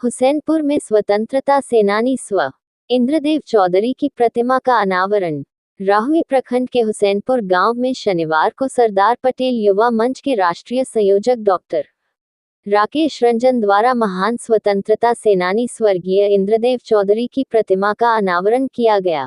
हुसैनपुर में स्वतंत्रता सेनानी स्व. इंद्रदेव चौधरी की प्रतिमा का अनावरण. राहुई प्रखंड के हुसैनपुर गांव में शनिवार को सरदार पटेल युवा मंच के राष्ट्रीय संयोजक डॉक्टर राकेश रंजन द्वारा महान स्वतंत्रता सेनानी स्वर्गीय इंद्रदेव चौधरी की प्रतिमा का अनावरण किया गया.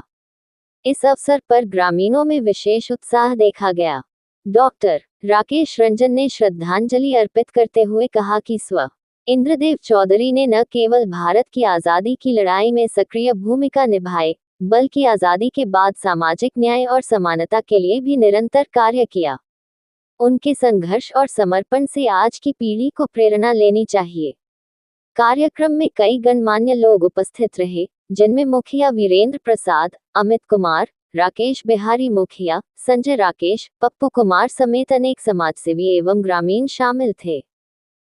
इस अवसर पर ग्रामीणों में विशेष उत्साह देखा गया. डॉक्टर राकेश रंजन ने श्रद्धांजलि अर्पित करते हुए कहा कि स्व. इंद्रदेव चौधरी ने न केवल भारत की आज़ादी की लड़ाई में सक्रिय भूमिका निभाई, बल्कि आज़ादी के बाद सामाजिक न्याय और समानता के लिए भी निरंतर कार्य किया. उनके संघर्ष और समर्पण से आज की पीढ़ी को प्रेरणा लेनी चाहिए. कार्यक्रम में कई गणमान्य लोग उपस्थित रहे, जिनमें मुखिया वीरेंद्र प्रसाद, अमित कुमार, राकेश बिहारी मुखिया, संजय राकेश, पप्पू कुमार समेत अनेक समाजसेवी एवं ग्रामीण शामिल थे.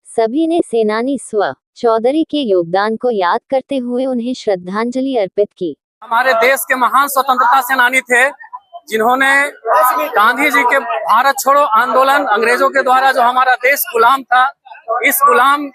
सभी ने सेनानी स्व. चौधरी के योगदान को याद करते हुए उन्हें श्रद्धांजलि अर्पित की. हमारे देश के महान स्वतंत्रता सेनानी थे, जिन्होंने गांधी जी के भारत छोड़ो आंदोलन, अंग्रेजों के द्वारा जो हमारा देश गुलाम था, इस गुलाम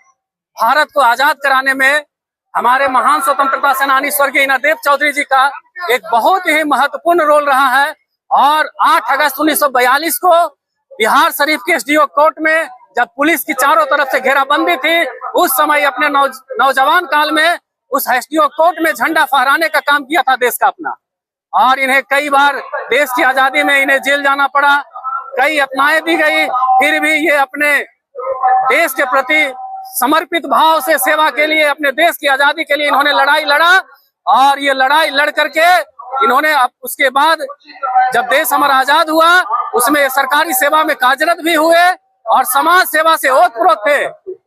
भारत को आजाद कराने में हमारे महान स्वतंत्रता सेनानी स्वर्गीय इंद्रदेव चौधरी जी का एक बहुत ही महत्वपूर्ण रोल रहा है. और 8 अगस्त 1942 को बिहार शरीफ के एसडीओ कोर्ट में जब पुलिस की चारों तरफ से घेराबंदी थी, उस समय अपने नौजवान काल में उस एसडीओ कोर्ट में झंडा फहराने का काम किया था देश का अपना. और इन्हें कई बार देश की आजादी में इन्हें जेल जाना पड़ा, कई यातनाएं दी गई, फिर भी ये अपने देश के प्रति समर्पित भाव से सेवा के लिए, अपने देश की आजादी के लिए इन्होंने लड़ाई लड़ा. और ये लड़ाई लड़ करके इन्होंने उसके बाद जब देश हमारा आजाद हुआ, उसमें सरकारी सेवा में कार्यरत भी हुए और समाज सेवा से ओतप्रोत थे.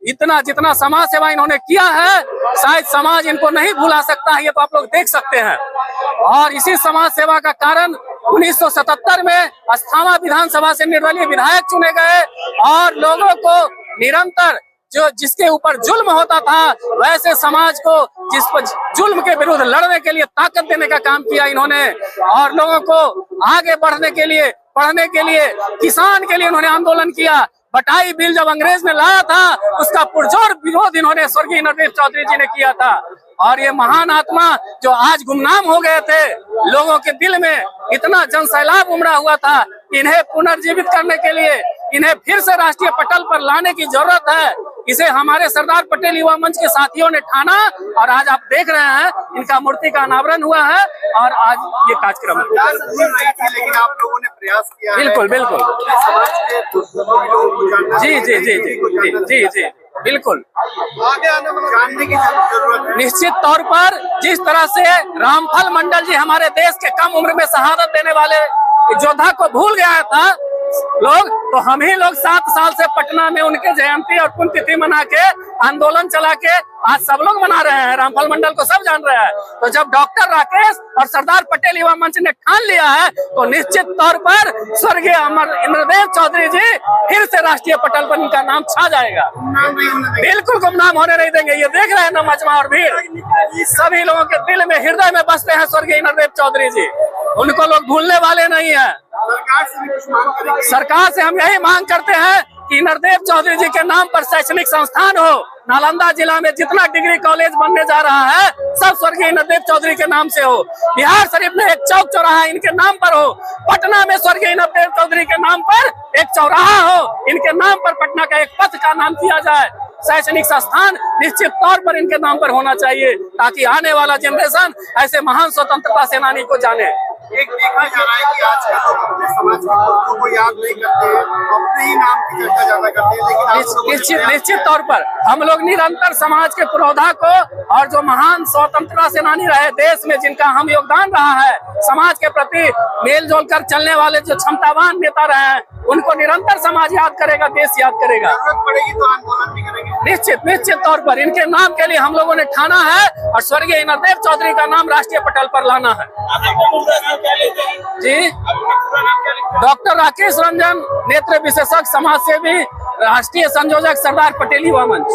इतना जितना समाज सेवा इन्होंने किया है, शायद समाज इनको नहीं भुला सकता है, ये तो आप लोग देख सकते हैं. और इसी समाज सेवा का कारण 1977 में अस्थाना विधानसभा से निर्दलीय विधायक चुने गए और लोगों को निरंतर जिसके ऊपर जुल्म होता था, वैसे समाज को जिस पर जुल्म के विरुद्ध लड़ने के लिए ताकत देने का काम किया इन्होंने. और लोगों को आगे बढ़ने के लिए, पढ़ने के लिए, किसान के लिए इन्होंने आंदोलन किया. बटाई बिल जब अंग्रेज ने लाया था, उसका पुरजोर विरोध इन्होंने स्वर्गीय इंद्रदेव चौधरी जी ने किया था. और ये महान आत्मा जो आज गुमनाम हो गए थे, लोगों के दिल में इतना जनसैलाब उमड़ा हुआ था, इन्हें पुनर्जीवित करने के लिए, इन्हें फिर से राष्ट्रीय पटल पर लाने की जरूरत है. इसे हमारे सरदार पटेल युवा मंच के साथियों ने ठाना और आज आप देख रहे हैं इनका मूर्ति का अनावरण हुआ है और आज ये कार्यक्रम है. लेकिन आप लोगों ने प्रयास किया. बिल्कुल बिल्कुल. जी जी जी जी जी जी जी बिल्कुल. आगे आने वाला जानने की जरूरत है. निश्चित तौर पर जिस तरह से रामफल मंडल जी हमारे देश के कम उम्र में शहादत देने वाले योद्धा को भूल गया था लोग, तो हम ही लोग 7 साल से पटना में उनके जयंती और पुण्यतिथि मना के आंदोलन चला के आज सब लोग मना रहे हैं. रामफल मंडल को सब जान रहे हैं. तो जब डॉक्टर राकेश और सरदार पटेल युवा मंच ने ठान लिया है, तो निश्चित तौर पर स्वर्गीय अमर इंद्रदेव चौधरी जी फिर से राष्ट्रीय पटल पर इनका नाम छा जाएगा. बिल्कुल गुमनाम होने नहीं देंगे. ये देख रहे हैं ना मजमा और भीड़, सभी लोगों के दिल में, हृदय में बसते हैं स्वर्गीय इंद्रदेव चौधरी जी. उनको लोग भूलने वाले नहीं है. सरकार से हम यही मांग करते हैं कि इंद्रदेव चौधरी जी के नाम पर शैक्षणिक संस्थान हो. नालंदा जिला में जितना डिग्री कॉलेज बनने जा रहा है, सब स्वर्गीय इंद्रदेव चौधरी के नाम से हो. बिहार शरीफ में एक चौक चौराहा इनके नाम पर हो. पटना में स्वर्गीय इंद्रदेव चौधरी के नाम पर एक चौराहा हो. इनके नाम पर पटना का एक पथ का नाम किया जाए. शैक्षणिक संस्थान निश्चित तौर पर इनके नाम पर होना चाहिए, ताकि आने वाला जनरेशन ऐसे महान स्वतंत्रता सेनानी को जाने. एक देखा जा रहा है कि आजकल अपने समाज के लोगों को याद नहीं करते हैं, अपने ही नाम की चर्चा ज्यादा करते हैं. लेकिन निश्चित तौर पर हम लोग निरंतर समाज के पुरोधा को और जो महान स्वतंत्रता सेनानी रहे देश में, जिनका हम योगदान रहा है, समाज के प्रति मेल जोल कर चलने वाले जो क्षमतावान नेता रहे हैं, उनको निरंतर समाज याद करेगा, देश याद करेगा. जरूरत पड़ेगी तो आंदोलन भी करेंगे. निश्चित तौर पर इनके नाम के लिए हम लोगों ने ठाना है और स्वर्गीय इंद्रदेव चौधरी का नाम राष्ट्रीय पटल पर लाना है. जी, डॉक्टर राकेश रंजन, नेत्र विशेषज्ञ, समाज सेवी, राष्ट्रीय संयोजक, सरदार पटेल युवा मंच.